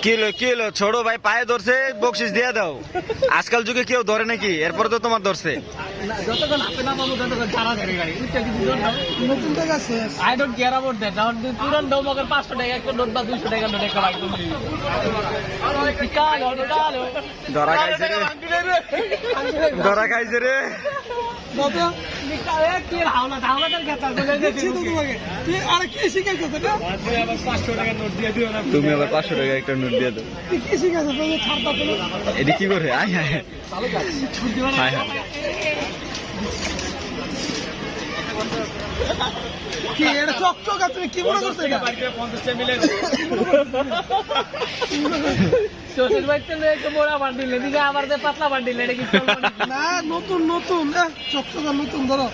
কি হলো ছোড়ো ভাই, পায়ে ধরছে, বকশিস দিয়ে দাও। আজকাল যুগে কেউ ধরে নাকি? এরপরে তো তোমার ধরছে। I don't care about that. Now, পুরান দাও মগর 500 টাকা একটা নোট বা 200 টাকা নোট একটা লাগবে। ধরা খাইছে রে, ধরা খাইছে রে। তুমি আবার 500 টাকা একটা নোট দিয়ে দাও। এটা কি করে? আয় হায় হায় হায়। কি এটা চকচক আপনি কি মনে করছেন? শ্বশুর বাড়িতে একটু মোড়া বান্ডিল এদিকে আবার যে পাতলা বান্ডিল, এটা কি না নতুন নতুন চকচক নতুন ধরো